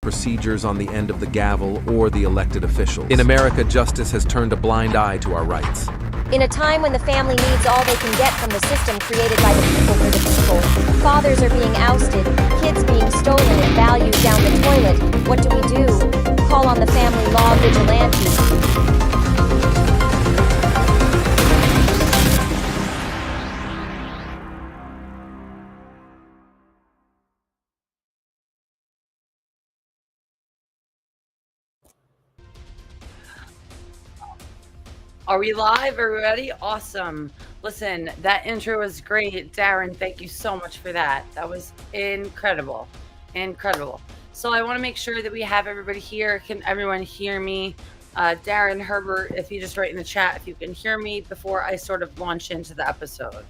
procedures on the end of the gavel or the elected officials. In America, justice has turned a blind eye to our rights. In a time when the family needs all they can get from the system created by the people for the people, fathers are being ousted, kids being stolen and valued down the toilet, what do we do? Call on the family law vigilante. Are we live? Are we ready? Awesome. Listen, that intro was great. Darren, thank you so much for that. That was incredible. Incredible. So I want to make sure that we have everybody here. Can everyone hear me? Darren, Herbert, if you just write in the chat if you can hear me before I sort of launch into the episode.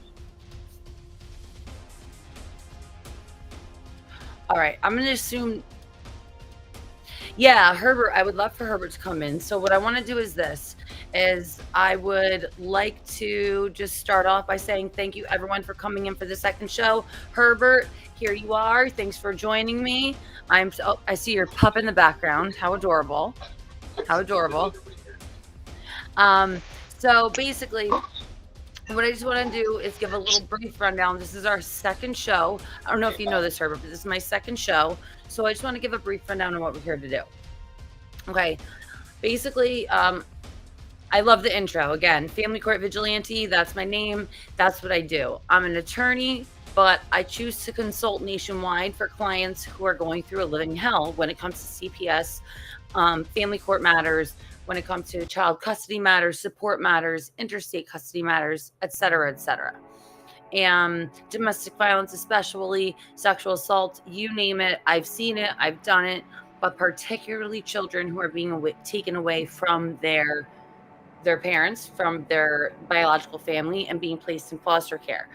All right, I'm going to assume... Yeah, Herbert, I would love for Herbert to come in. So what I want to do is this, is I would like to just start off by saying thank you everyone for coming in for the second show. Herbert, here you are. Thanks for joining me. I see your pup in the background. How adorable. How adorable. So basically, what I just want to do is give a little brief rundown. This is our second show. I don't know if you know this, Herbert, but this is my second show. So I just want to give a brief rundown on what we're here to do. Okay. Basically, I love the intro. Again, Family Court Vigilante, that's my name. That's what I do. I'm an attorney, but I choose to consult nationwide for clients who are going through a living hell when it comes to CPS, family court matters, when it comes to child custody matters, support matters, interstate custody matters, et cetera, et cetera. And domestic violence, especially sexual assault, you name it. I've seen it, I've done it, but particularly children who are being taken away from their parents, from their biological family, and being placed in foster care.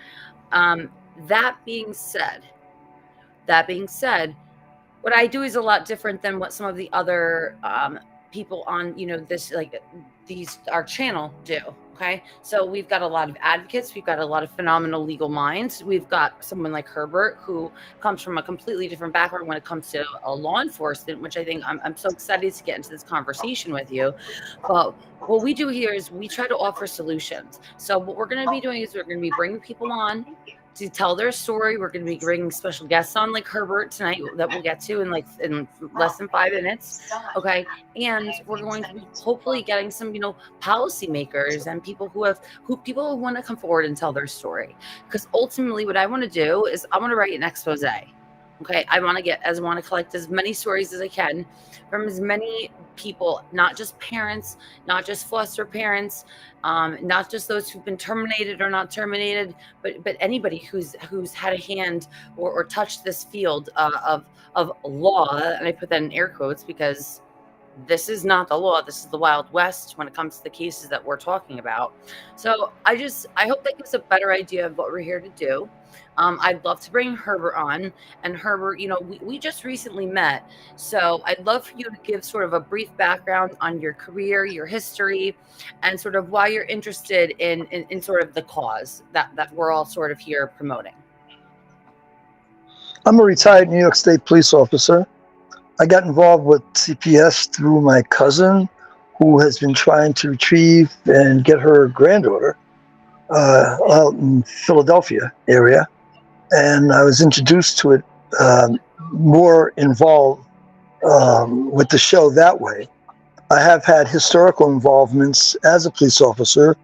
That being said, what I do is a lot different than what some of the other people on, this, like our channel do. Okay. So we've got a lot of advocates. We've got a lot of phenomenal legal minds. We've got someone like Herbert, who comes from a completely different background when it comes to law enforcement, which I think I'm so excited to get into this conversation with you. But what we do here is we try to offer solutions. So what we're going to be doing is we're going to be bringing people on to tell their story. We're going to be bringing special guests on like Herbert tonight that we'll get to in less than 5 minutes. Okay. And we're going to be hopefully getting some, policymakers and people who want to come forward and tell their story. Because ultimately what I want to do is I want to write an expose. Okay. I want to collect as many stories as I can from as many people, not just parents, not just foster parents, not just those who've been terminated or not terminated, but anybody who's had a hand or touched this field of law. And I put that in air quotes because this is not the law. This is the Wild West when it comes to the cases that we're talking about. So I hope that gives a better idea of what we're here to do. I'd love to bring Herbert on. And Herbert, we just recently met. So I'd love for you to give sort of a brief background on your career, your history, and sort of why you're interested in sort of the cause that we're all sort of here promoting. I'm a retired New York State police officer. I got involved with CPS through my cousin, who has been trying to retrieve and get her granddaughter out in Philadelphia area. And I was introduced to it, more involved with the show that way. I have had historical involvements as a police officer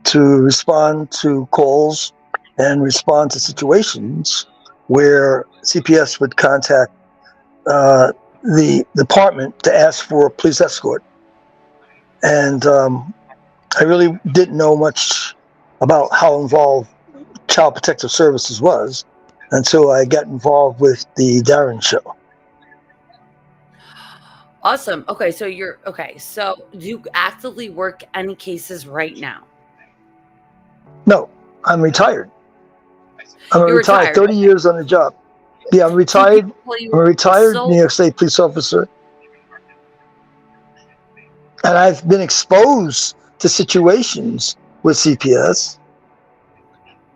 to respond to calls and respond to situations where CPS would contact the department to ask for a police escort. And I really didn't know much about how involved Child Protective Services was until I got involved with the Darren show. Awesome. Okay, so do you actively work any cases right now? No, I'm retired. You're retired, 30 years on the job. Yeah, I'm retired. I'm a retired New York State police officer. And I've been exposed to situations with CPS.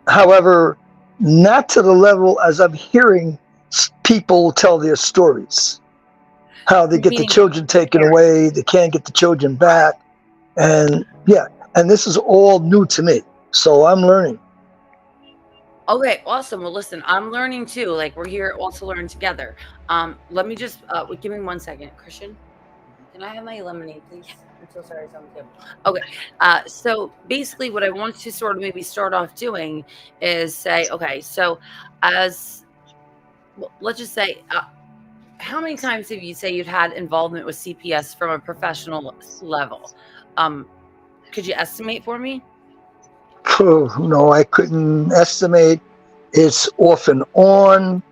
However, not to the level as I'm hearing people tell their stories. how they get the Meaning children taken away, they can't get the children back, and and this is all new to me, so I'm learning. Okay, awesome. Well, listen, I'm learning too. Like we're here all to learn together. Let me just give me 1 second, Christian. Can I have my lemonade, please? I'm so sorry, it's on the table. Okay. So basically, what I want to sort of maybe start off doing is say, okay, so as well, let's just say, how many times have you say you've had involvement with CPS from a professional level? Could you estimate for me? No, I couldn't estimate. It's off and on,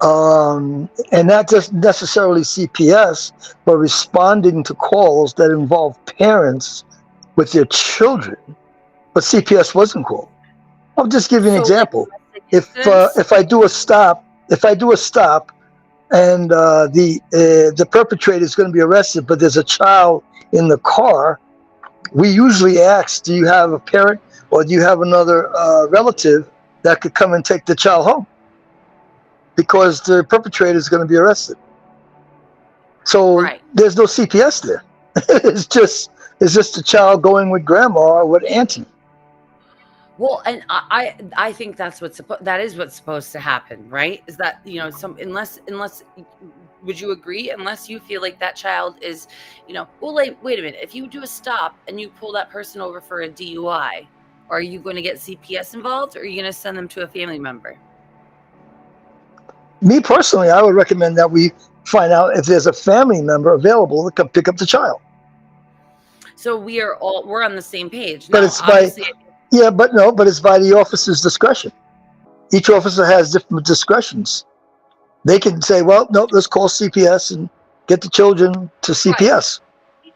and not just necessarily CPS, but responding to calls that involve parents with their children, but CPS wasn't called. I'll just give you an So, like, example. domestic incidents? If I do a stop, and the perpetrator is going to be arrested, but there's a child in the car, we usually ask, do you have a parent or do you have another relative that could come and take the child home? Because the perpetrator is going to be arrested. So Right. there's no CPS there. it's just a child going with grandma or with auntie. Well, and I think that's that is what's supposed to happen, right? Is that, you know, unless would you agree? Unless you feel like that child is, you know, well, wait a minute. If you do a stop and you pull that person over for a DUI, are you going to get CPS involved, or are you going to send them to a family member? Me personally, I would recommend that we find out if there's a family member available to come pick up the child. So we're on the same page. But Now, it's by it's by the officer's discretion. Each officer has different discretions. They can say, well, no, let's call CPS and get the children to CPS,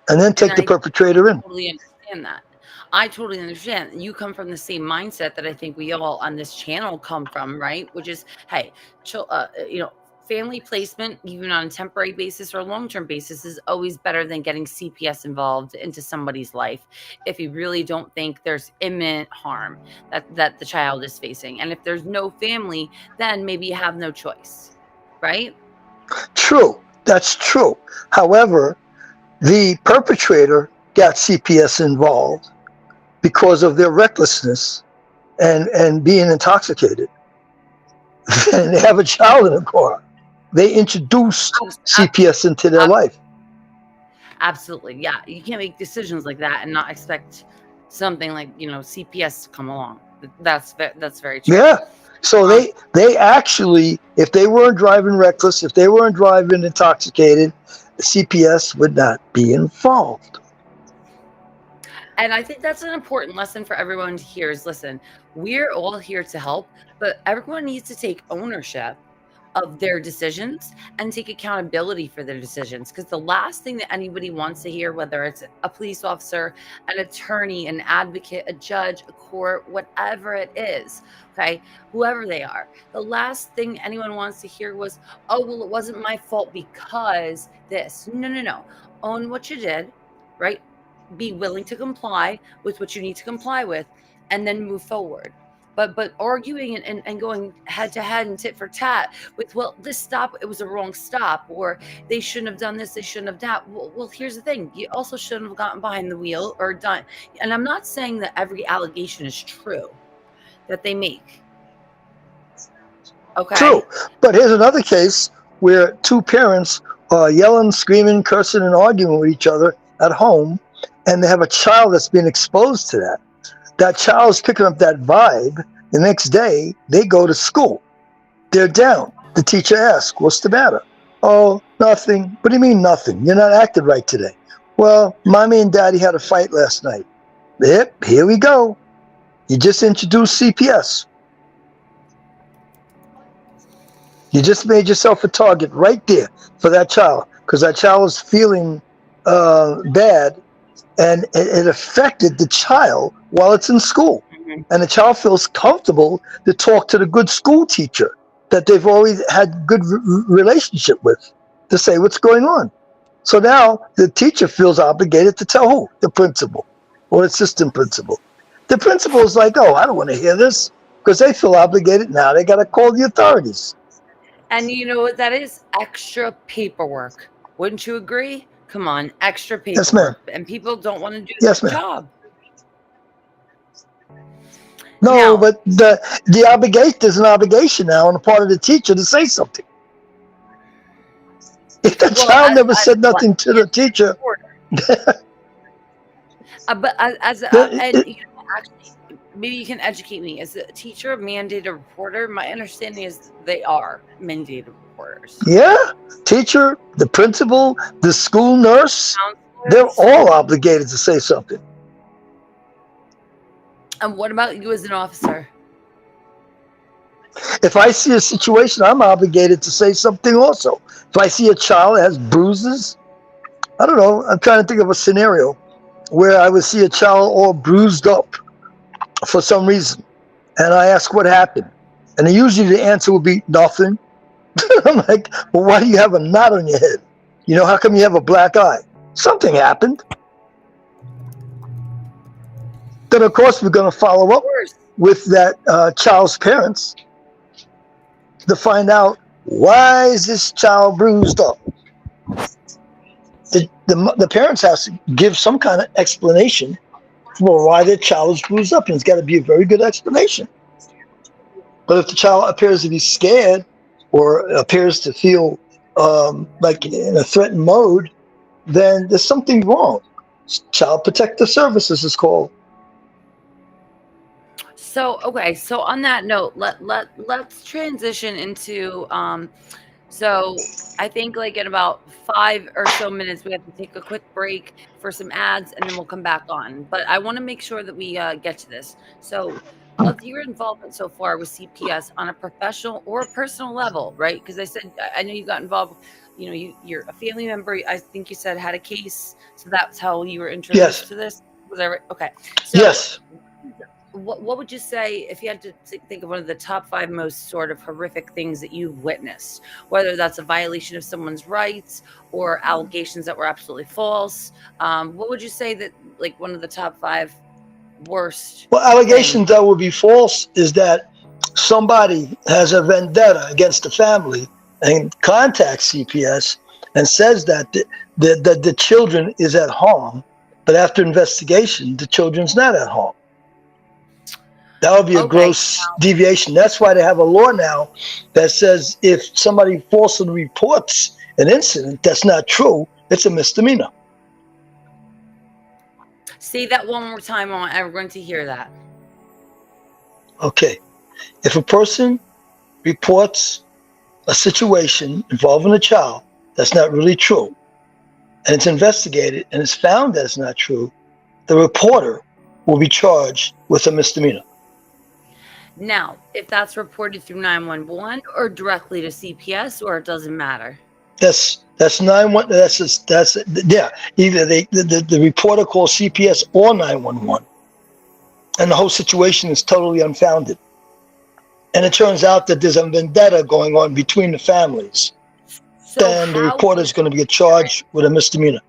and then take the perpetrator in. I totally understand that. I totally understand. You come from the same mindset that I think we all on this channel come from, right? Which is, hey, you know, family placement, even on a temporary basis or a long-term basis, is always better than getting CPS involved into somebody's life if you really don't think there's imminent harm that the child is facing. And if there's no family, then maybe you have no choice, right? True. That's true. However, the perpetrator got CPS involved because of their recklessness and being intoxicated. And they have a child in the car. They introduced CPS into their life. Absolutely. Yeah. You can't make decisions like that and not expect something like, you know, CPS to come along. That's very true. Yeah. So they actually, if they weren't driving reckless, if they weren't driving intoxicated, the CPS would not be involved. And I think that's an important lesson for everyone to hear is, listen, we're all here to help, but everyone needs to take ownership of their decisions and take accountability for their decisions. Because the last thing that anybody wants to hear, whether it's a police officer, an attorney, an advocate, a judge, a court, whatever it is, okay, whoever they are, the last thing anyone wants to hear was, oh, well, it wasn't my fault because this. No. Own what you did, right? Be willing to comply with what you need to comply with, and then move forward. But arguing and going head to head and tit for tat with, well, this stop, it was a wrong stop, or they shouldn't have done this, they shouldn't have that. Well, here's the thing. You also shouldn't have gotten behind the wheel or done. And I'm not saying that every allegation is true that they make. Okay. True. But here's another case where two parents are yelling, screaming, cursing, and arguing with each other at home, and they have a child that's been exposed to that. That child is picking up that vibe. The next day, they go to school. They're down. The teacher asks, what's the matter? Oh, nothing. What do you mean nothing? You're not acting right today. Well, mommy and daddy had a fight last night. Yep, here we go. You just introduced CPS. You just made yourself a target right there for that child, because that child is feeling bad, and it affected the child while it's in school. Mm-hmm. And the child feels comfortable to talk to the good school teacher that they've always had good relationship with, to say what's going on. So now the teacher feels obligated to tell who? The principal or assistant principal. The principal is like, oh, I don't want to hear this, because they feel obligated. Now they got to call the authorities. And you know what that is? Extra paperwork. Wouldn't you agree? Come on, extra Yes, ma'am. paperwork, and people don't want to do Yes, their ma'am. job. No, Now- but the obligation, there's an obligation now on the part of the teacher to say something. If the child never said nothing to the teacher, but and you know, actually, maybe you can educate me. Is a teacher a mandated reporter? My understanding is they are mandated reporters. yeah, teacher, the principal, the school nurse, they're Counselors. all obligated to say something. And what about you as an officer? If I see a situation, I'm obligated to say something also. If I see a child that has bruises, I don't know, I'm trying to think of a scenario where I would see a child all bruised up for some reason. And I ask what happened. And usually the answer would be nothing. I'm like, well, why do you have a knot on your head? You know, how come you have a black eye? Something happened. Then, of course, we're going to follow up with that child's parents to find out, why is this child bruised up? The parents have to give some kind of explanation for why their child is bruised up, and it's got to be a very good explanation. But if the child appears to be scared or appears to feel like in a threatened mode, then there's something wrong. Child Protective Services is called. So, okay, so on that note, let's transition into so I think like in about 5 or so minutes we have to take a quick break for some ads, and then we'll come back on. But I want to make sure that we get to this. So what's your involvement so far with CPS on a professional or personal level, right? Because I know you got involved, you know, you're a family member, I think you said had a case, so that's how you were introduced to this. Was that right? Okay. So Yes. What would you say if you had to think of one of the top 5 most sort of horrific things that you've witnessed, whether that's a violation of someone's rights or allegations that were absolutely false? What would you say that like one of the top 5 worst? Well, allegations that would be false is that somebody has a vendetta against the family and contacts CPS and says that the children is at harm, but after investigation, the children's not at harm. That would be a gross deviation. That's why they have a law now that says if somebody falsely reports an incident that's not true, it's a misdemeanor. Say that one more time. I'm going to hear that. Okay. If a person reports a situation involving a child that's not really true, and it's investigated and it's found that it's not true, the reporter will be charged with a misdemeanor. Now, if that's reported through 911 or directly to CPS, or it doesn't matter. That's 911. That's yeah. Either the reporter calls CPS or 911, and the whole situation is totally unfounded. And it turns out that there's a vendetta going on between the families. So then the reporter is going to get charged with a misdemeanor.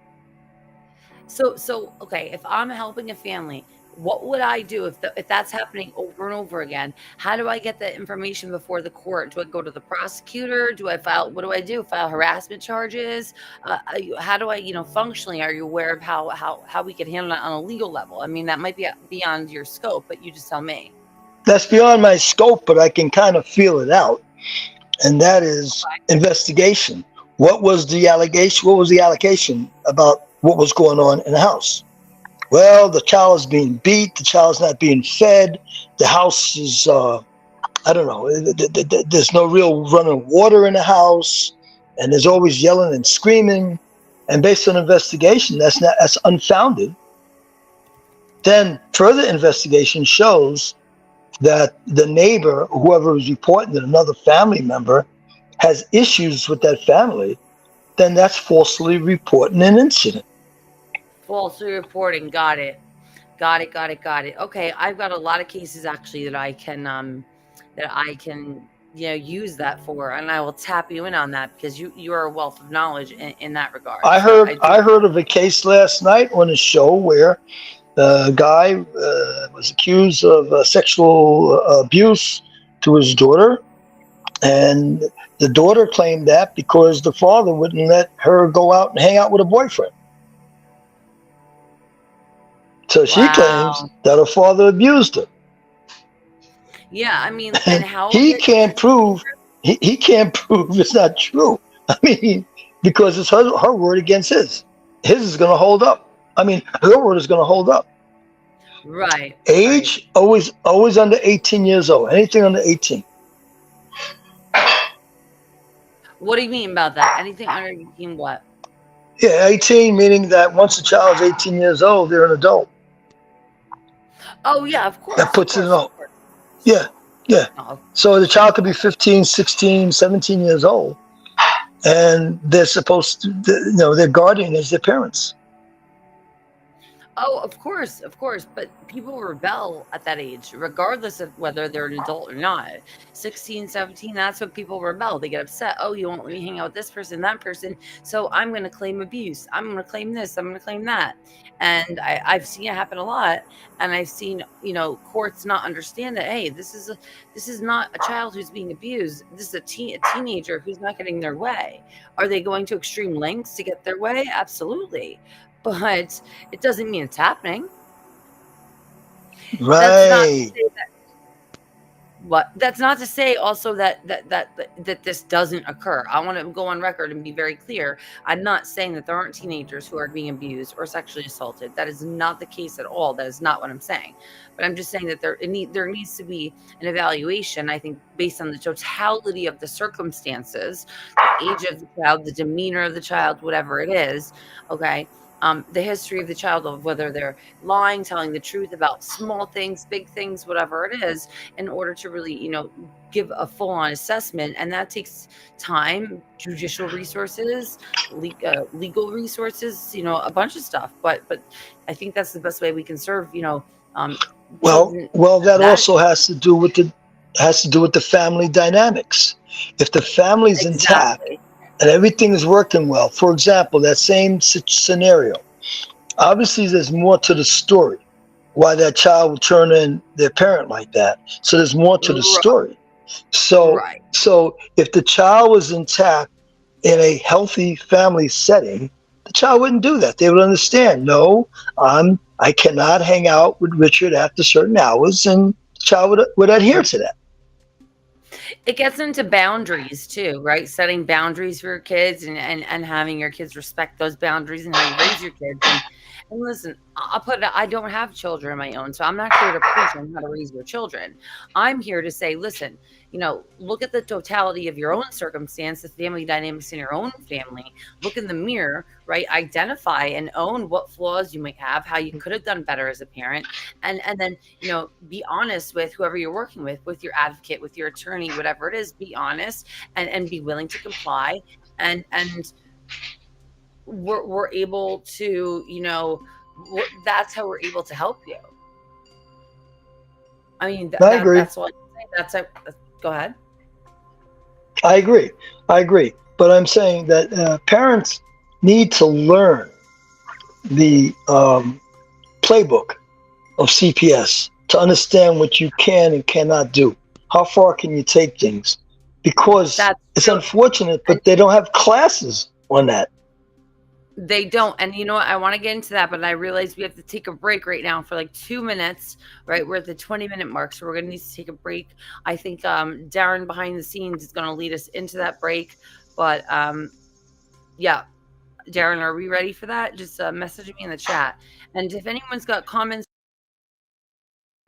So okay, if I'm helping a family, what would I do if that's happening over and over again? How do I get that information before the court? Do I go to the prosecutor? Do I file? What do I do? File harassment charges? How do I, functionally? Are you aware of how we can handle that on a legal level? I mean, that might be beyond your scope, but you just tell me. That's beyond my scope, but I can kind of feel it out, and that is investigation. What was the allegation? What was the allocation about what was going on in the house? Well, the child is being beat. The child's not being fed. The house is, I don't know, there's no real running water in the house. And there's always yelling and screaming. And based on investigation, that's unfounded. Then further investigation shows that the neighbor, whoever is reporting that another family member has issues with that family, then that's falsely reporting an incident. Falsely reporting. Got it. Okay, I've got a lot of cases actually that I can use that for, and I will tap you in on that because you are a wealth of knowledge in that regard. I heard of a case last night on a show where the guy was accused of sexual abuse to his daughter, And the daughter claimed that because the father wouldn't let her go out and hang out with a boyfriend. So she claims Wow. that her father abused her. Yeah, I mean, and how old He is can't this prove teenager? he can't prove it's not true. I mean, because it's her word against his. His is going to hold up. I mean, her word is going to hold up. Right, right. Age always under 18 years old. Anything under 18. What do you mean about that? Anything under 18 what? Yeah, 18 meaning that once a child's 18 years old, they're an adult. Oh yeah, That puts it in of all. course. Yeah, yeah. No, of So the course. child could be 15, 16, 17 years old, and they're supposed to, their guardian is their parents. Oh, of course. But people rebel at that age, regardless of whether they're an adult or not. 16, 17, that's when people rebel. They get upset. Oh, you won't let me hang out with this person, that person. So I'm going to claim abuse. I'm going to claim this. I'm going to claim that. And I've seen it happen a lot. And I've seen, courts not understand that, hey, this is not a child who's being abused. This is a teenager who's not getting their way. Are they going to extreme lengths to get their way? Absolutely. But it doesn't mean it's happening. That's not to Right. say that's not to say also that this doesn't occur. I want to go on record and be very clear. I'm not saying that there aren't teenagers who are being abused or sexually assaulted. That is not the case at all. That is not what I'm saying. But I'm just saying that there needs to be an evaluation, I think, based on the totality of the circumstances, the age of the child, the demeanor of the child, whatever it is. Okay. The history of the child, of whether they're lying, telling the truth about small things, big things, whatever it is, in order to really, give a full-on assessment. And that takes time, judicial resources, legal resources, a bunch of stuff. But I think that's the best way we can serve, children. Well, that That also has to do with the family dynamics. If the family's intact exactly. and everything is working well, for example, that same scenario, obviously there's more to the story why that child would turn in their parent like that. So there's more to the story. So Right. so if the child was intact in a healthy family setting, the child wouldn't do that. They would understand, no, I cannot hang out with Richard after certain hours, and the child would adhere to that. It gets into boundaries too, right? Setting boundaries for your kids and having your kids respect those boundaries and how you raise your kids. And listen, I don't have children of my own, so I'm not here to preach on how to raise your children. I'm here to say, listen, look at the totality of your own circumstance, the family dynamics in your own family. Look in the mirror, right? Identify and own what flaws you might have, how you could have done better as a parent, and then be honest with whoever you're working with your advocate, with your attorney, whatever it is. Be honest and be willing to comply, and we're able to, that's how we're able to help you. I mean, I agree. that's what that's a, go ahead. I agree. But I'm saying that parents need to learn the playbook of CPS to understand what you can and cannot do. How far can you take things? Because That's it's true. unfortunate, but they don't have classes on that. They don't. And you know what? I want to get into that, but I realize we have to take a break right now for like 2 minutes, right? We're at the 20-minute mark, so we're going to need to take a break. I think Darren behind the scenes is going to lead us into that break. But yeah, Darren, are we ready for that? Just message me in the chat. And if anyone's got comments.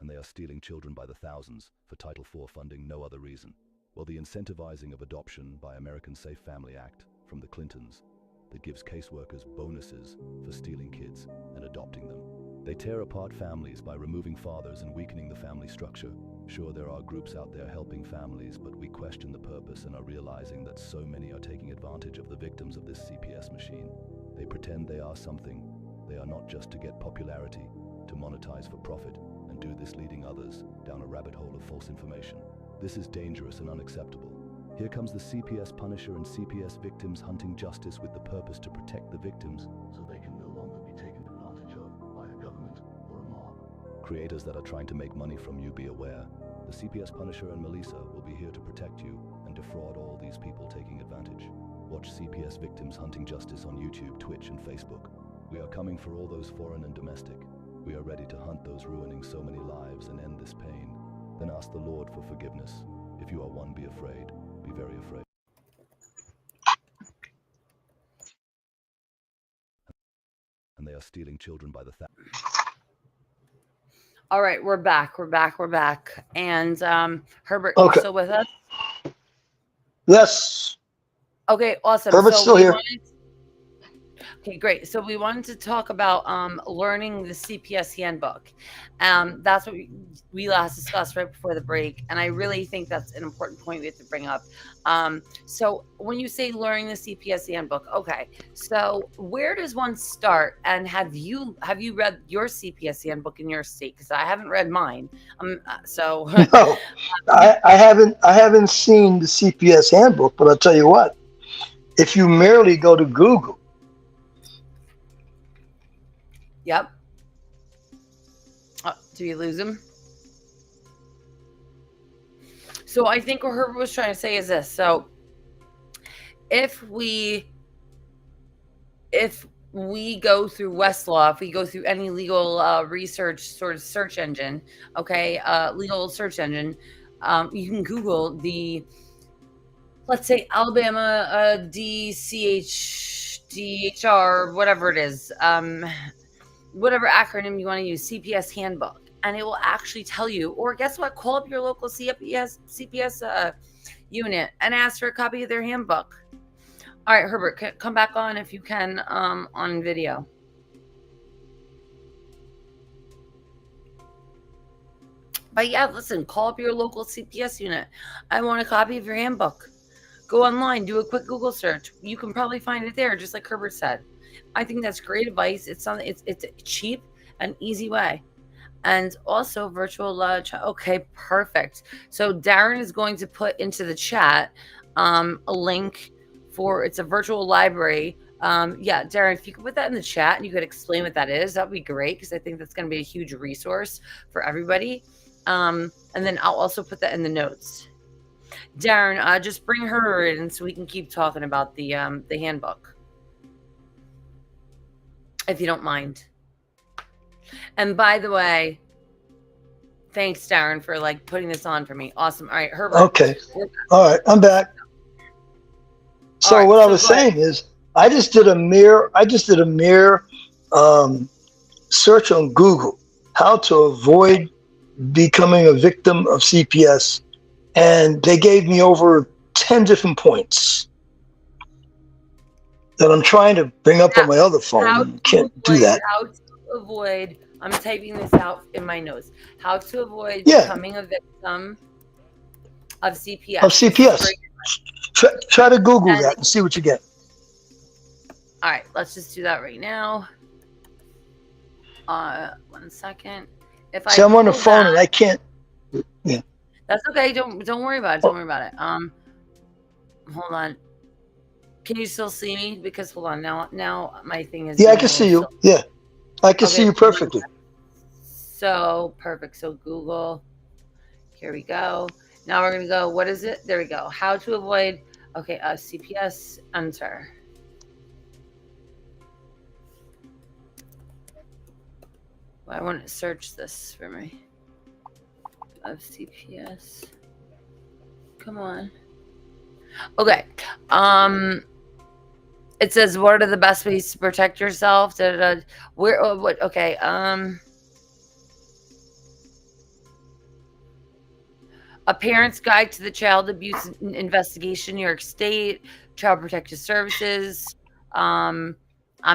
And they are stealing children by the thousands for Title IV funding, no other reason. Well, the incentivizing of adoption by American Safe Family Act from the Clintons that gives caseworkers bonuses for stealing kids and adopting them. They tear apart families by removing fathers and weakening the family structure. Sure, there are groups out there helping families, but we question the purpose and are realizing that so many are taking advantage of the victims of this CPS machine. They pretend they are something. They are not just to get popularity, to monetize for profit, and do this leading others down a rabbit hole of false information. This is dangerous and unacceptable. Here comes the CPS punisher and CPS victims hunting justice with the purpose to protect the victims so they can no longer be taken advantage of by a government or a mob. Creators that are trying to make money from you, be aware. The CPS punisher and Melissa will be here to protect you, and defraud all these people taking advantage. Watch CPS Victims Hunting Justice on YouTube, Twitch, and Facebook. We are coming for all those foreign and domestic. We are ready to hunt those ruining so many lives and end this pain. Then ask the Lord for forgiveness. If you are one, be afraid. Be very afraid. And they are stealing children by the thousands. All right, we're back. And Herbert, Okay. you still with us? Yes. Okay, awesome. Herbert's still here. Okay, great. So we wanted to talk about learning the CPS handbook. That's what we last discussed right before the break, and I really think that's an important point we have to bring up. So when you say learning the CPS handbook, okay, so where does one start? And have you read your CPS handbook in your state? Because I haven't read mine. So No, I haven't seen the CPS handbook, but I'll tell you what. If you merely go to Google. Yep. Do you lose him? So I think what Herbert was trying to say is this. So if we go through Westlaw, if we go through any legal research sort of search engine, okay, legal search engine, you can Google the, let's say, Alabama DCHDHR, whatever it is, whatever acronym you want to use, CPS handbook, and it will actually tell you, or guess what, call up your local CPS unit and ask for a copy of their handbook. All right, Herbert, come back on if you can on video. But yeah, listen, call up your local CPS unit. I want a copy of your handbook. Go online, do a quick Google search. You can probably find it there, just like Herbert said. I think that's great advice. It's something. It's a cheap and easy way, and also virtual. Okay, perfect. So Darren is going to put into the chat a link for. It's a virtual library. Yeah, Darren, if you could put that in the chat and you could explain what that is, that'd be great, because I think that's going to be a huge resource for everybody. And then I'll also put that in the notes. Darren, just bring her in so we can keep talking about the handbook, if you don't mind. And by the way, thanks, Darren, for like putting this on for me. Awesome. All right, Herbert. Okay. All right, I'm back. So right, what I was saying is, I just did a mere search on Google, how to avoid becoming a victim of CPS, and they gave me over 10 different points that I'm trying to bring up on my other phone. Can't do that. How to avoid, I'm typing this out in my notes. How to avoid becoming a victim of CPS. Of CPS. Try to Google that and see what you get. All right, let's just do that right now. 1 second. See, I'm on the phone and I can't. Yeah. That's okay. Don't worry about it. Don't worry about it. Hold on. Can you still see me? Because hold on, now my thing is. Yeah, I can see you. Yeah, I can see you perfectly. So perfect. So Google. Here we go. Now we're gonna go. What is it? There we go. How to avoid. Okay. CPS. Enter. Well, I want to search this for me. Of CPS. Come on. Okay. It says, what are the best ways to protect yourself? Where? Oh, what? Okay. A Parent's Guide to the Child Abuse Investigation, New York State, Child Protective Services. I'm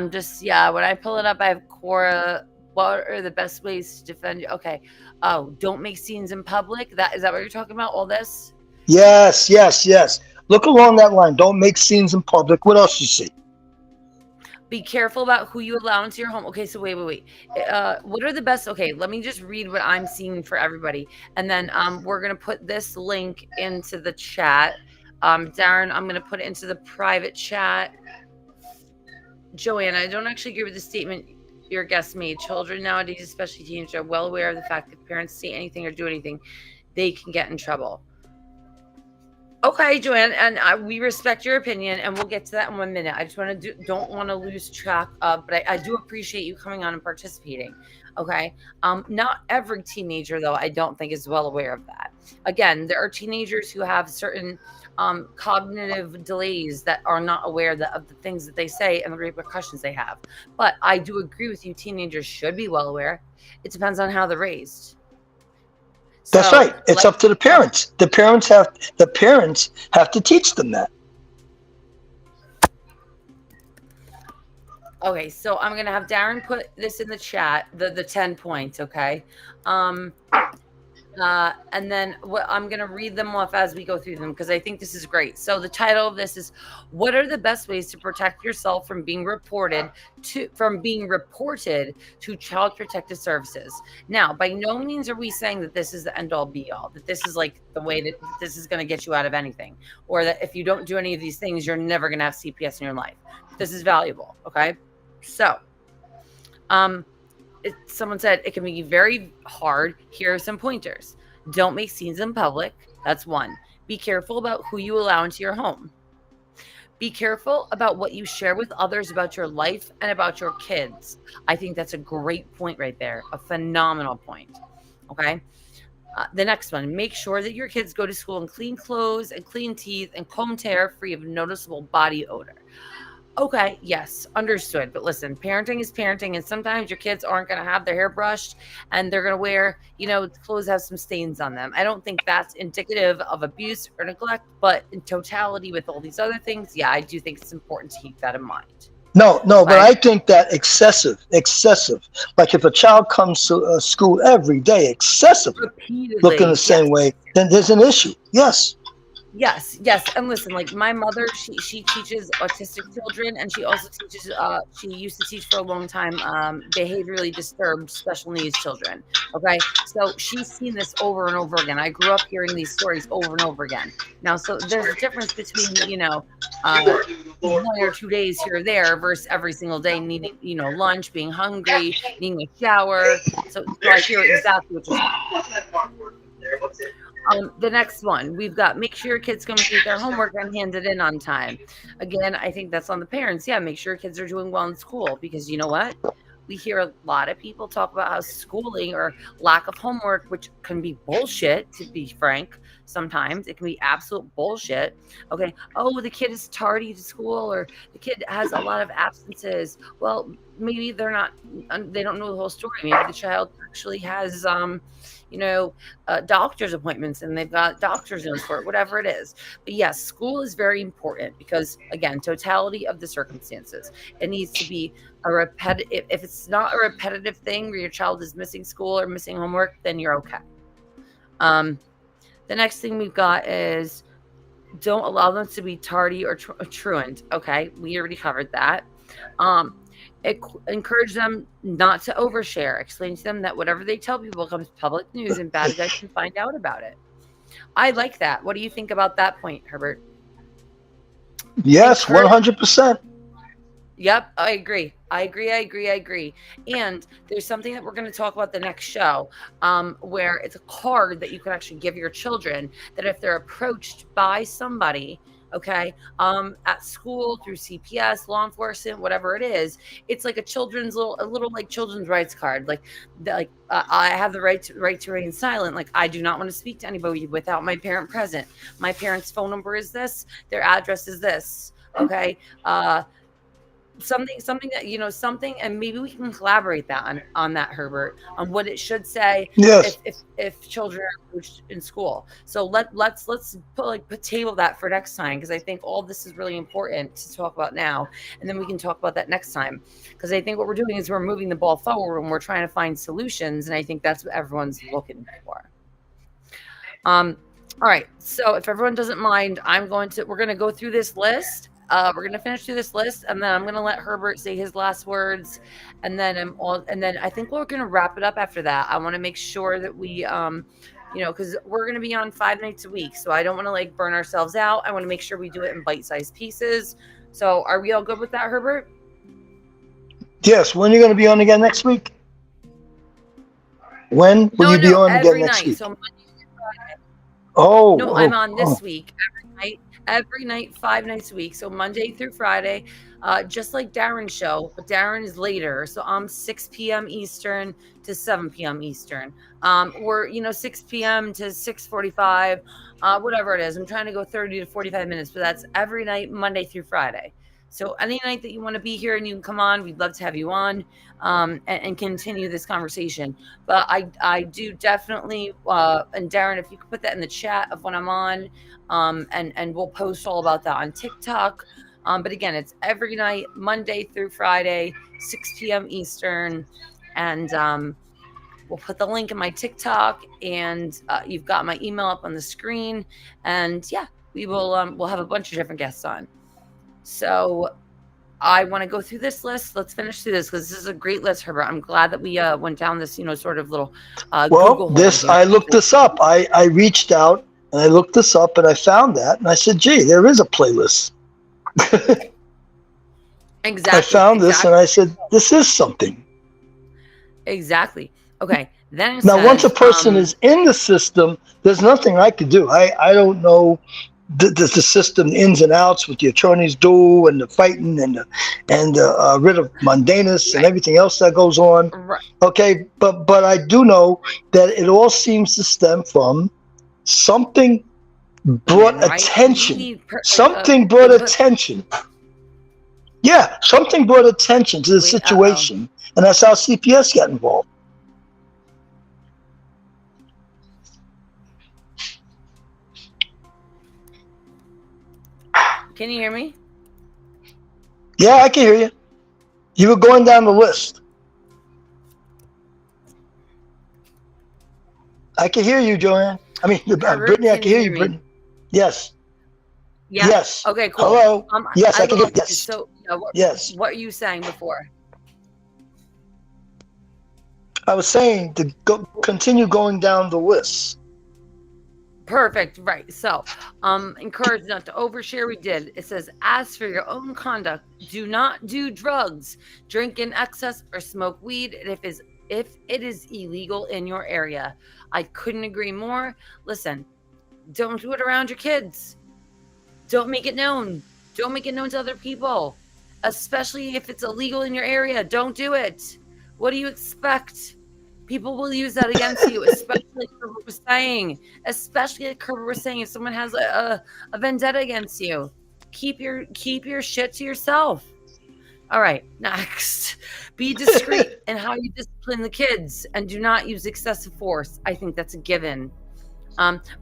just, yeah, when I pull it up, I have Cora. What are the best ways to defend you? Okay. Oh, don't make scenes in public. Is that what you're talking about? All this? Yes. Look along that line. Don't make scenes in public. What else you see? Be careful about who you allow into your home. Okay, so wait. What are the best? Okay, let me just read what I'm seeing for everybody, and then we're gonna put this link into the chat. Darren, I'm gonna put it into the private chat. Joanna, I don't actually agree with the statement your guest made. Children nowadays, especially teenagers, are well aware of the fact that parents say anything or do anything, they can get in trouble. Okay, Joanne, and we respect your opinion, and we'll get to that in 1 minute. I just want to don't want to lose track of, but I do appreciate you coming on and participating. Okay, not every teenager though, I don't think is well aware of that. Again, there are teenagers who have certain cognitive delays that are not aware of the things that they say and the repercussions they have. But I do agree with you. Teenagers should be well aware. It depends on how they're raised. That's So, right. It's up to the parents. The parents have to teach them that. Okay, so I'm gonna have Darren put this in the chat, the 10 points, okay? And then I'm gonna read them off as we go through them because I think this is great. So the title of this is "What are the best ways to protect yourself from being reported to Child Protective Services?" Now, by no means are we saying that this is the end all be all, that this is like the way that this is gonna get you out of anything, or that if you don't do any of these things, you're never gonna have CPS in your life. This is valuable, okay? So, someone said it can be very hard. Here are some pointers. Don't make scenes in public. That's one. Be careful about who you allow into your home. Be careful about what you share with others about your life and about your kids. I think that's a great point right there. A phenomenal point. Okay. The next one, make sure that your kids go to school in clean clothes and clean teeth and combed hair free of noticeable body odor. Okay, yes, understood. But listen, parenting is parenting, and sometimes your kids aren't going to have their hair brushed and they're going to wear, clothes have some stains on them. I don't think that's indicative of abuse or neglect, but in totality with all these other things, yeah, I do think it's important to keep that in mind. No, but I think that excessive. Like if a child comes to school every day, excessively, repeatedly, looking the same way, then there's an issue. Yes. Yes. And listen, like my mother, she teaches autistic children, and she also teaches, she used to teach for a long time, behaviorally disturbed special needs children. Okay. So she's seen this over and over again. I grew up hearing these stories over and over again. Now, so there's a difference between, 1 or 2 days here or there versus every single day needing, lunch, being hungry, needing a shower. So I hear exactly what you're saying. The next one, we've got make sure your kids complete their homework and hand it in on time. Again, I think that's on the parents. Yeah, make sure your kids are doing well in school, because you know what? We hear a lot of people talk about how schooling or lack of homework, which can be bullshit, to be frank. Sometimes it can be absolute bullshit. Okay. Oh, the kid is tardy to school, or the kid has a lot of absences. Well, maybe they don't know the whole story. Maybe the child actually has, doctor's appointments and they've got doctor's notes for it, whatever it is. But yes, school is very important because, again, totality of the circumstances. It needs to be a repetitive. If it's not a repetitive thing where your child is missing school or missing homework, then you're okay. The next thing we've got is don't allow them to be tardy or truant. Okay, we already covered that. Encourage them not to overshare. Explain to them that whatever they tell people becomes public news and bad guys can find out about it. I like that. What do you think about that point, Herbert? Yes, 100%. Yep, I agree. And there's something that we're going to talk about the next show, where it's a card that you can actually give your children, that if they're approached by somebody, okay, at school, through CPS, law enforcement, whatever it is, it's like a little like children's rights card. I have the right to remain silent. Like, I do not want to speak to anybody without my parent present. My parent's phone number is this. Their address is this. Okay. Something that something, and maybe we can collaborate that on that, Herbert, on what it should say. Yes. If children are approached in school. So let's table that for next time, because I think all this is really important to talk about now, and then we can talk about that next time, because I think what we're doing is we're moving the ball forward and we're trying to find solutions, and I think that's what everyone's looking for. All right, so if everyone doesn't mind, we're going to go through this list. We're going to finish through this list, and then I'm going to let Herbert say his last words, and then I think we're going to wrap it up after that. I want to make sure that we, because we're going to be on 5 nights a week, so I don't want to burn ourselves out. I want to make sure we do it in bite-sized pieces. So are we all good with that, Herbert? Yes. When are you going to be on again next week? When will you be on again next week? So Monday through Friday. Oh, No, I'm oh, on oh. this week every night, 5 nights a week. So Monday through Friday, just like Darren's show, but Darren is later. So I'm 6 p.m. Eastern to 7 p.m. Eastern. Or 6 p.m. to 6:45, whatever it is. I'm trying to go 30 to 45 minutes, but that's every night, Monday through Friday. So any night that you want to be here and you can come on, we'd love to have you on, and continue this conversation. But I do definitely, and Darren, if you could put that in the chat of when I'm on, and we'll post all about that on TikTok. But again, it's every night, Monday through Friday, 6 p.m. Eastern, and we'll put the link in my TikTok, and you've got my email up on the screen, and yeah, we'll have a bunch of different guests on. So I want to go through this list. Let's finish through this because this is a great list, Herbert. I'm glad that we went down this, sort of little Google hole here. I looked this up. I reached out and I looked this up and I found that and I said, gee, there is a playlist. Exactly. I found this and I said, this is something. Exactly. Okay. Then Now, once a person is in the system, there's nothing I could do. I don't know the system ins and outs, what the attorneys do, and the fighting, and the writ of mandamus, and everything else that goes on. Right. Okay, but I do know that it all seems to stem from something brought attention. Something brought attention. Yeah, something brought attention to the situation, and that's how CPS got involved. Can you hear me? Yeah, I can hear you. You were going down the list. I can hear you, Joanne. I mean, Brittany, I can hear you, Brittany. Yes. Yeah. Yes. Okay, cool. Hello. Yes, I can hear you. Yes. So, yes. What are you saying before? I was saying to continue going down the list. Perfect. Right. So, encourage not to overshare. We did. It says, as for your own conduct, do not do drugs, drink in excess, or smoke weed if it is illegal in your area. I couldn't agree more. Listen, don't do it around your kids. Don't make it known. Don't make it known to other people, especially if it's illegal in your area. Don't do it. What do you expect? People will use that against you, especially like Herbert was saying. Especially like Herbert was saying, if someone has a vendetta against you, keep your shit to yourself. All right, next. Be discreet in how you discipline the kids and do not use excessive force. I think that's a given.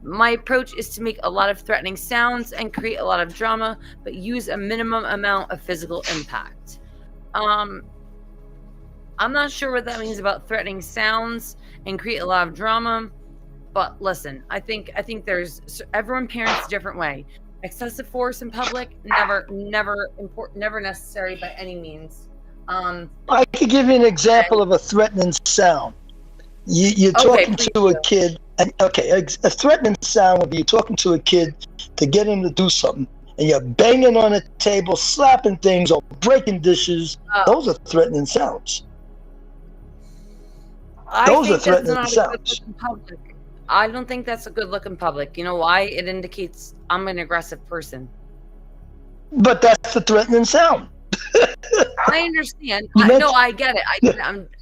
My approach is to make a lot of threatening sounds and create a lot of drama, but use a minimum amount of physical impact. I'm not sure what that means about threatening sounds and create a lot of drama, but listen, I think everyone parents a different way. Excessive force in public, never important, never necessary by any means. I could give you an example of a threatening sound. You're talking to a kid, and a threatening sound would be you're talking to a kid to get him to do something, and you're banging on a table, slapping things, or breaking dishes. Those are threatening sounds. Those are threatening sounds. I don't think that's a good look in public. You know why? It indicates I'm an aggressive person. But that's a threatening sound. I understand. I get it.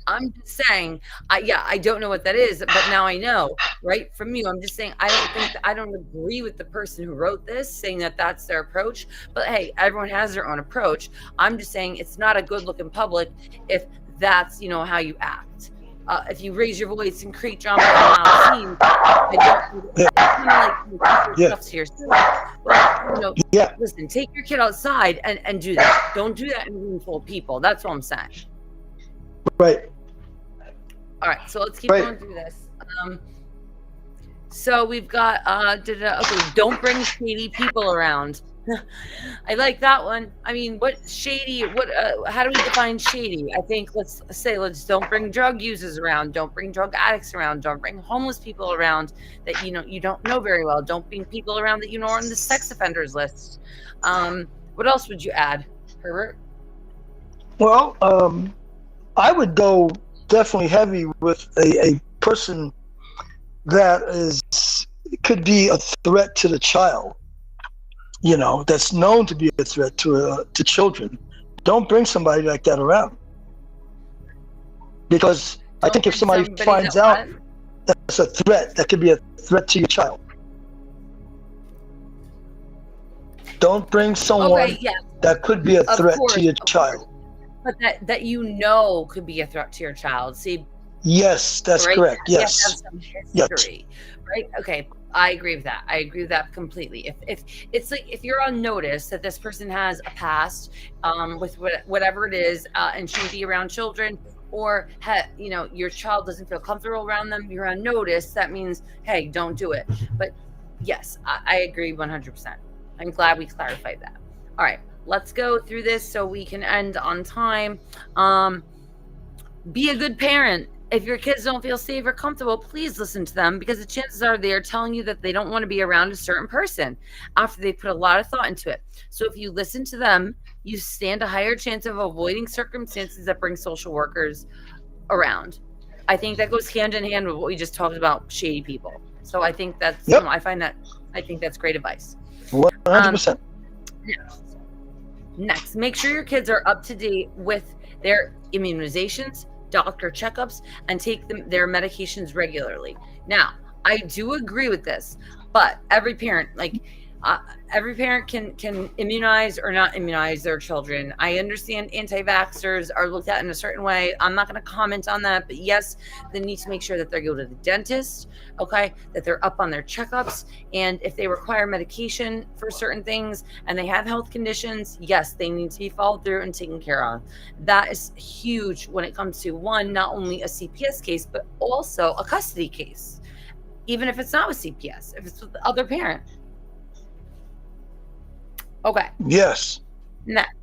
I'm just saying. I don't know what that is, but now I know. Right from you, I'm just saying. I don't agree with the person who wrote this, saying that that's their approach. But hey, everyone has their own approach. I'm just saying it's not a good look in public if that's how you act. If you raise your voice and create drama and stuff to yourself. But, listen, take your kid outside and do that. Don't do that in a room full of people. That's what I'm saying. Right. All right, so let's keep going through this. So we've got don't bring shady people around. I like that one. I mean, what shady? How do we define shady? I think let's don't bring drug users around. Don't bring drug addicts around. Don't bring homeless people around that you don't know very well. Don't bring people around that are on the sex offenders list. What else would you add, Herbert? Well, I would go definitely heavy with a person that is could be a threat to the child, that's known to be a threat to children, don't bring somebody like that around. Because I think if somebody finds out that's a threat, that could be a threat to your child. Don't bring someone that could be a threat to your child. But that could be a threat to your child. See. Yes, that's correct. Yes. Have some history, right? Okay, I agree with that. I agree with that completely. If it's like if you're on notice that this person has a past with whatever it is and shouldn't be around children, or your child doesn't feel comfortable around them, you're on notice. That means, hey, don't do it. But yes, I agree 100%. I'm glad we clarified that. All right, let's go through this so we can end on time. Be a good parent. If your kids don't feel safe or comfortable, please listen to them, because the chances are they are telling you that they don't want to be around a certain person after they put a lot of thought into it. So if you listen to them, you stand a higher chance of avoiding circumstances that bring social workers around. I think that goes hand in hand with what we just talked about, shady people. So I think that's, I think that's great advice. 100%. Next, make sure your kids are up to date with their immunizations, doctor checkups, and take their medications regularly. Now, I do agree with this, but every parent, can immunize or not immunize their children. I understand anti-vaxxers are looked at in a certain way. I'm not going to comment on that, but yes, they need to make sure that they go to the dentist, that they're up on their checkups, and if they require medication for certain things and they have health conditions, yes, they need to be followed through and taken care of. That is huge when it comes to not only a CPS case, but also a custody case, even if it's not with CPS, if it's with the other parent. Okay. Yes. Next,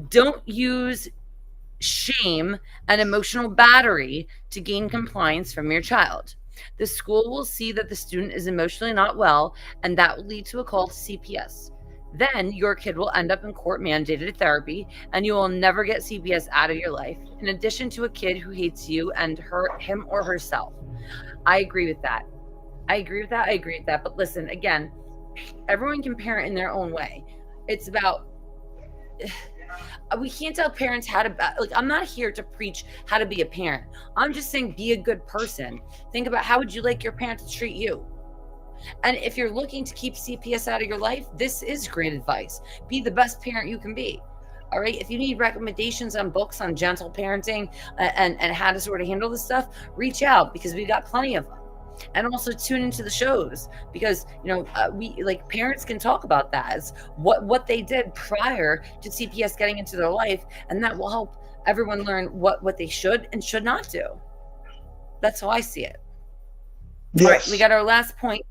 don't use shame and emotional battery to gain compliance from your child. The school will see that the student is emotionally not well, and that will lead to a call to CPS. Then your kid will end up in court-mandated therapy, and you will never get CPS out of your life, in addition to a kid who hates you and him or herself. I agree with that. But listen, again, everyone can parent in their own way. It's about, we can't tell parents how to, I'm not here to preach how to be a parent. I'm just saying be a good person. Think about how would you like your parent to treat you? And if you're looking to keep CPS out of your life, this is great advice. Be the best parent you can be. All right. If you need recommendations on books on gentle parenting and how to sort of handle this stuff, reach out, because we got plenty of them. And also tune into the shows, because we parents can talk about that, as what they did prior to CPS getting into their life, and that will help everyone learn what they should and should not do. That's how I see it. Yes. All right, we got our last point.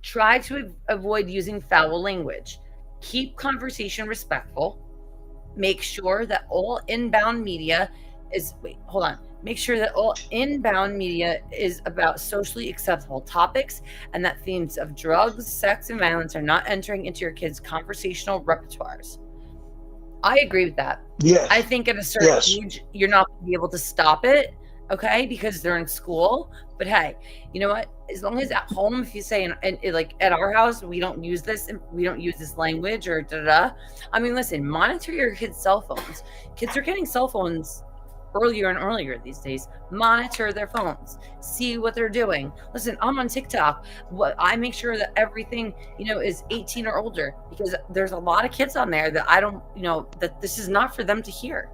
Try to avoid using foul language. Keep conversation respectful. Make sure that all inbound media is about socially acceptable topics, and that themes of drugs, sex, and violence are not entering into your kids' conversational repertoires. I agree with that. Yes. I think at a certain age, you're not going to be able to stop it, because they're in school. But hey, you know what? As long as at home, if you say, like at our house, we don't use this language or da-da-da. I mean, listen, monitor your kids' cell phones. Kids are getting cell phones earlier and earlier these days. Monitor their phones, see what they're doing. Listen, I'm on TikTok. I make sure that everything is 18 or older, because there's a lot of kids on there that I don't that this is not for them to hear.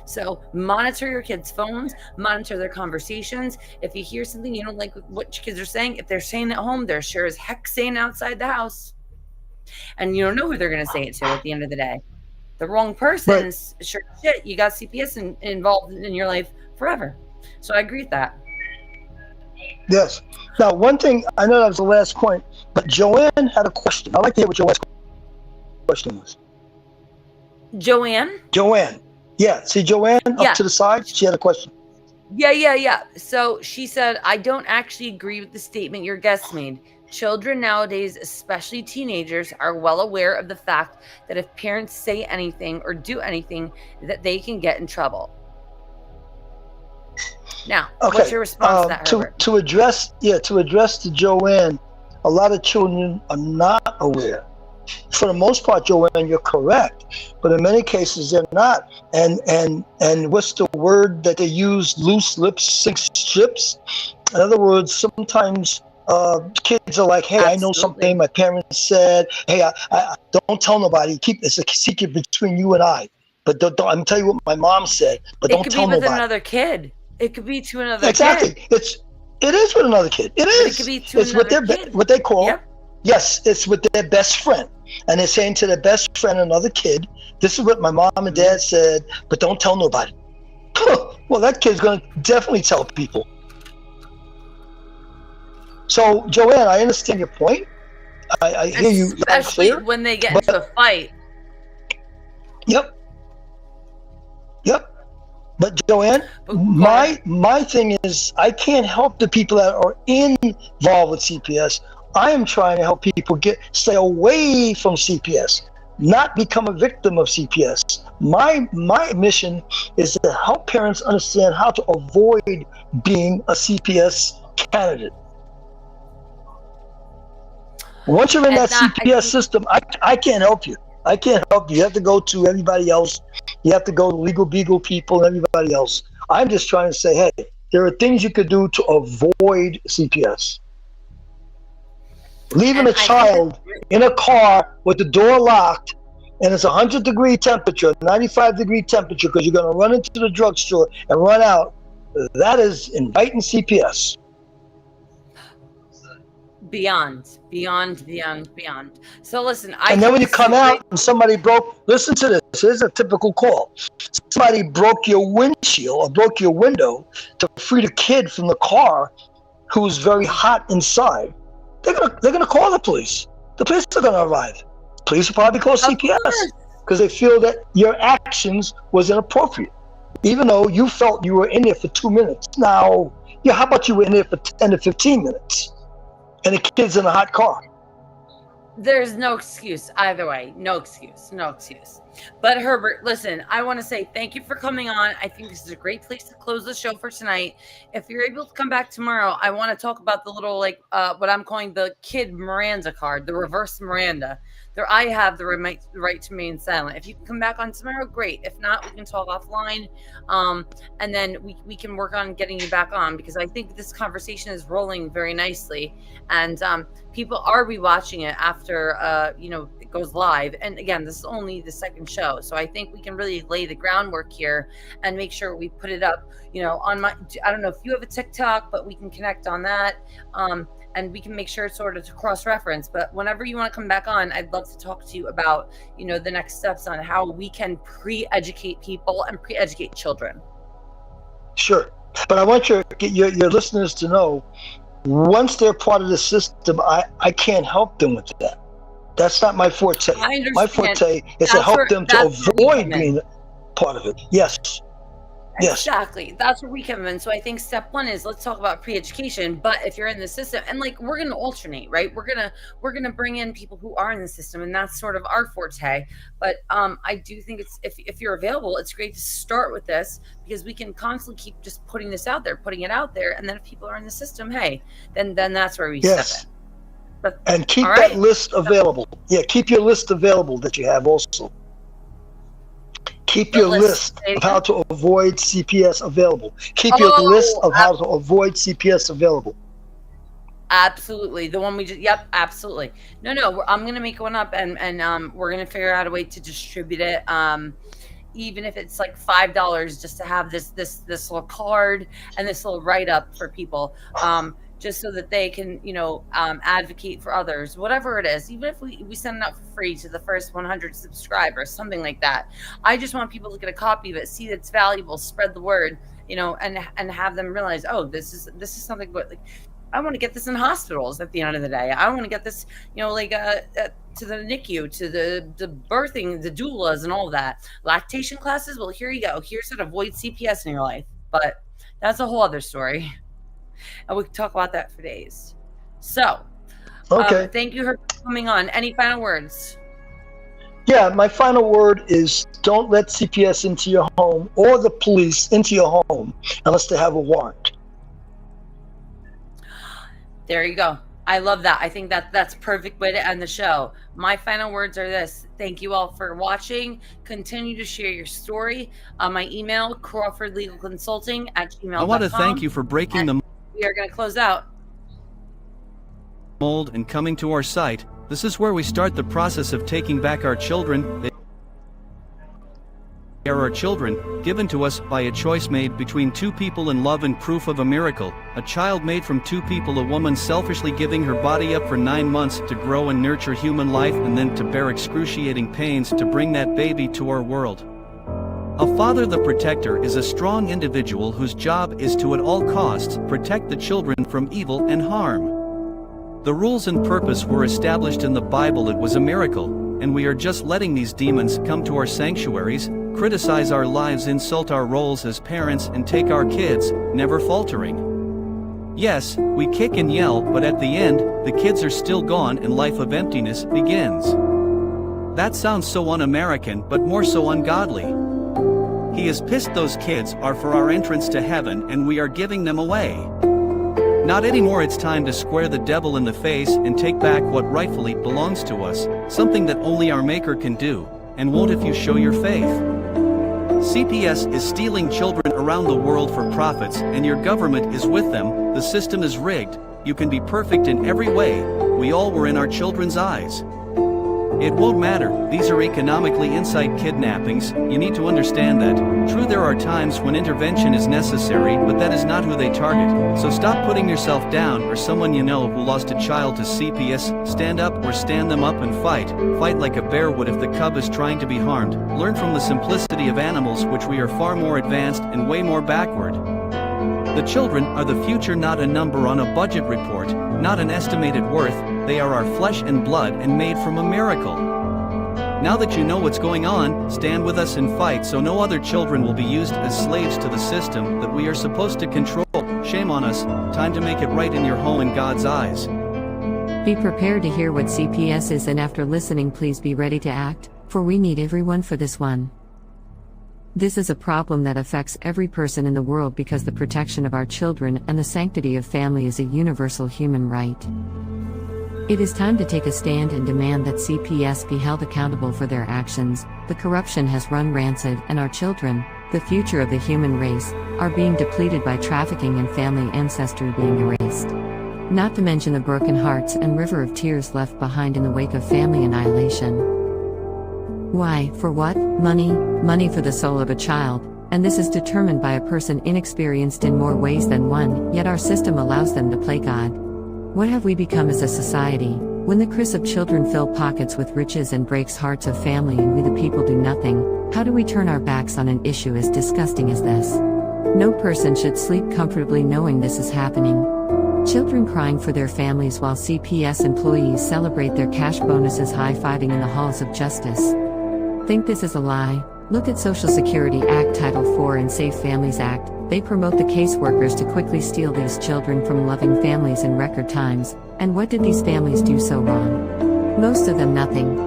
So monitor your kids' phones, monitor their conversations. If you hear something you don't like what your kids are saying, if they're saying at home, they're sure as heck saying outside the house, and you don't know who they're going to say it to at the end of the day. The wrong person's sure shit, you got CPS involved in your life forever. So I agree with that. Yes. Now, one thing, I know that was the last point, but Joanne had a question. I'd like to hear what Joanne's question was. Joanne? Yeah. See Joanne up to the side? She had a question. Yeah. So she said, I don't actually agree with the statement your guest made. Children nowadays, especially teenagers, are well aware of the fact that if parents say anything or do anything, that they can get in trouble. Now, Okay. what's your response to that, Herbert? To address to Joanne, a lot of children are not aware. For the most part, Joanne, you're correct, but in many cases they're not. And what's the word that they use? Loose lips sink ships. In other words, sometimes kids are like, "Hey, I know something my parents said. Hey, I don't tell nobody. It's a secret between you and I. But don't I'm tell you what my mom said. But don't tell nobody." It could be with another kid. It could be to another exactly. kid. It is with another kid. It is. It could be to another kid. What they call. Yep. Yes, it's with their best friend. And they're saying to their best friend, another kid, this is what my mom and dad said, but don't tell nobody. Well, that kid's going to definitely tell people. So, Joanne, I understand your point. I hear you. Especially when they get into a fight. Yep. But Joanne, my thing is, I can't help the people that are involved with CPS. I am trying to help people stay away from CPS, not become a victim of CPS. My mission is to help parents understand how to avoid being a CPS candidate. Once you're in that CPS system, I can't help you. I can't help you. You have to go to everybody else. You have to go to Legal Beagle people and everybody else. I'm just trying to say, hey, there are things you could do to avoid CPS. Leaving a child in a car with the door locked and it's 100-degree temperature, 95-degree temperature, because you're going to run into the drugstore and run out, that is inviting CPS. Beyond. So listen, and then when you come out and somebody listen to this, here's a typical call. Somebody broke your windshield or broke your window to free the kid from the car who's very hot inside. They're gonna call the police. The police are gonna arrive. Police will probably call CPS because they feel that your actions was inappropriate, even though you felt you were in there for 2 minutes. Now, how about you were in there for 10 to 15 minutes, and the kid's in a hot car? There's no excuse either way. No excuse. But Herbert, listen, I want to say thank you for coming on. I think this is a great place to close the show for tonight. If you're able to come back tomorrow, I want to talk about the little, what I'm calling the kid Miranda card, the reverse Miranda. I have the right to remain silent. If you can come back on tomorrow, great. If not, we can talk offline. And then we can work on getting you back on, because I think this conversation is rolling very nicely. And people are rewatching it after it goes live. And again, this is only the second show, so I think we can really lay the groundwork here and make sure we put it up on I don't know if you have a TikTok, but we can connect on that, and we can make sure it's sort of to cross-reference. But whenever you want to come back on, I'd love to talk to you about the next steps on how we can pre-educate people and pre-educate children. Sure, but I want your listeners to know, once they're part of the system, I can't help them with that. That's not my forte. My forte is to help them to avoid being part of it. Yes. Exactly. That's where we come in. So I think step one is, let's talk about pre-education. But if you're in the system, and we're going to alternate, right? We're going to bring in people who are in the system, and that's sort of our forte. But I do think it's, if you're available, it's great to start with this, because we can constantly keep just putting it out there. And then if people are in the system, hey, then that's where we step in. And keep that list available. Yeah, keep your list available that you have also. Keep your list of how to avoid CPS available. Keep your list of how to avoid CPS available. Absolutely. The one we just, absolutely. No, I'm going to make one up, and we're going to figure out a way to distribute it. Even if it's like $5 just to have this little card and this little write-up for people. Just so that they can, advocate for others, whatever it is. Even if we send it out for free to the first 100 subscribers, something like that. I just want people to get a copy of it, see that it's valuable, spread the word, and have them realize, oh, this is something. But I want to get this in hospitals at the end of the day. I want to get this, to the NICU, to the birthing, the doulas, and all of that. Lactation classes. Well, here you go. Here's how to avoid CPS in your life. But that's a whole other story. And we can talk about that for days. So, okay. Thank you for coming on. Any final words? Yeah, my final word is don't let CPS into your home or the police into your home unless they have a warrant. There you go. I love that. I think that's a perfect way to end the show. My final words are this. Thank you all for watching. Continue to share your story. My email, crawfordlegalconsulting@gmail.com. I want to thank you for breaking the We are going to close out. mold and coming to our site. This is where we start the process of taking back our children. They are our children, given to us by a choice made between two people in love and proof of a miracle. A child made from two people, a woman selfishly giving her body up for 9 months to grow and nurture human life and then to bear excruciating pains to bring that baby to our world. A father, the protector, is a strong individual whose job is to at all costs protect the children from evil and harm. The rules and purpose were established in the Bible. It was a miracle, and we are just letting these demons come to our sanctuaries, criticize our lives, insult our roles as parents, and take our kids, never faltering. Yes, we kick and yell, but at the end, the kids are still gone and life of emptiness begins. That sounds so un-American, but more so ungodly. He is pissed those kids are for our entrance to heaven and we are giving them away. Not anymore. It's time to square the devil in the face and take back what rightfully belongs to us, something that only our Maker can do, and won't if you show your faith. CPS is stealing children around the world for profits, and your government is with them. The system is rigged. You can be perfect in every way. We all were in our children's eyes. It won't matter. These are economically inside kidnappings. You need to understand that. True, there are times when intervention is necessary, but that is not who they target. So stop putting yourself down or someone you know who lost a child to CPS. Stand up or stand them up and fight. Fight like a bear would if the cub is trying to be harmed. Learn from the simplicity of animals, which we are far more advanced and way more backward. The children are the future, not a number on a budget report, not an estimated worth. They are our flesh and blood and made from a miracle. Now that you know what's going on, stand with us and fight so no other children will be used as slaves to the system that we are supposed to control. Shame on us. Time to make it right in your home in God's eyes. Be prepared to hear what CPS is, and after listening, please be ready to act, for we need everyone for this one. This is a problem that affects every person in the world because the protection of our children and the sanctity of family is a universal human right. It is time to take a stand and demand that CPS be held accountable for their actions. The corruption has run rancid, and our children, the future of the human race, are being depleted by trafficking and family ancestry being erased. Not to mention the broken hearts and river of tears left behind in the wake of family annihilation. Why? For what? Money. Money for the soul of a child, and this is determined by a person inexperienced in more ways than one, yet our system allows them to play God. What have we become as a society, when the cries of children fill pockets with riches and breaks hearts of family and we the people do nothing? How do we turn our backs on an issue as disgusting as this? No person should sleep comfortably knowing this is happening. Children crying for their families while CPS employees celebrate their cash bonuses high-fiving in the halls of justice. Think this is a lie? Look at Social Security Act Title IV and Safe Families Act. They promote the caseworkers to quickly steal these children from loving families in record times. And what did these families do so wrong? Most of them nothing.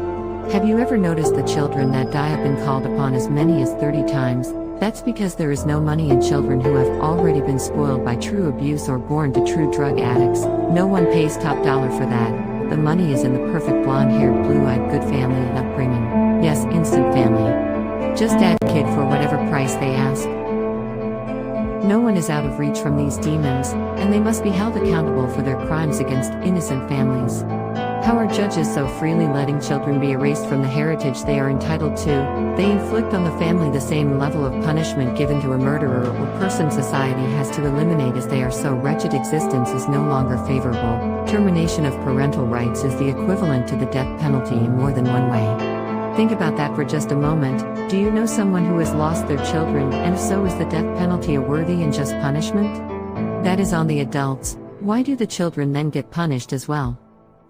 Have you ever noticed the children that die have been called upon as many as 30 times? That's because there is no money in children who have already been spoiled by true abuse or born to true drug addicts. No one pays top dollar for that. The money is in the perfect blonde-haired, blue-eyed good family and upbringing. Yes, instant family. Just add kid for whatever price they ask. No one is out of reach from these demons, and they must be held accountable for their crimes against innocent families. How are judges so freely letting children be erased from the heritage they are entitled to? They inflict on the family the same level of punishment given to a murderer or person society has to eliminate, as they are so wretched existence is no longer favorable. Termination of parental rights is the equivalent to the death penalty in more than one way. Think about that for just a moment. Do you know someone who has lost their children, and if so, is the death penalty a worthy and just punishment? That is on the adults. Why do the children then get punished as well?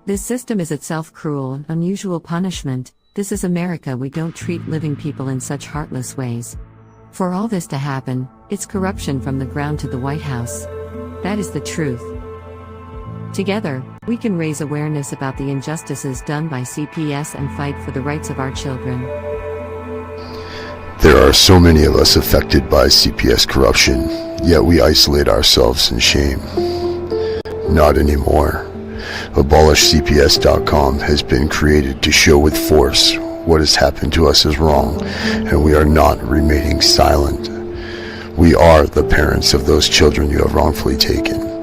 This system is itself cruel and unusual punishment. This is America. We don't treat living people in such heartless ways. For all this to happen, it's corruption from the ground to the White House. That is the truth. Together, we can raise awareness about the injustices done by CPS and fight for the rights of our children. There are so many of us affected by CPS corruption, yet we isolate ourselves in shame. Not anymore. AbolishCPS.com has been created to show with force what has happened to us is wrong, and we are not remaining silent. We are the parents of those children you have wrongfully taken.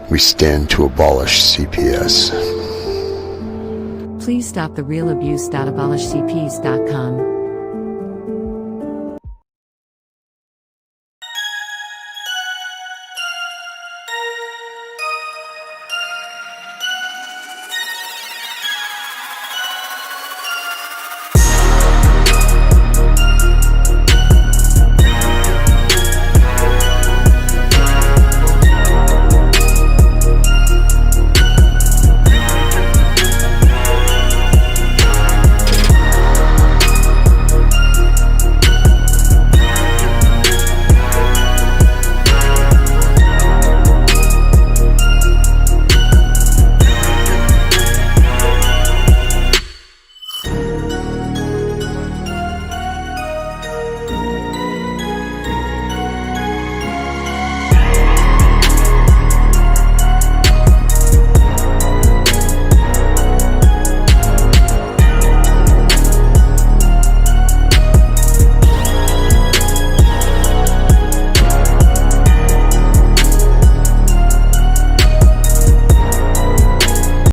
We stand to abolish CPS. Please stop the real abuse. AbolishCPS.com.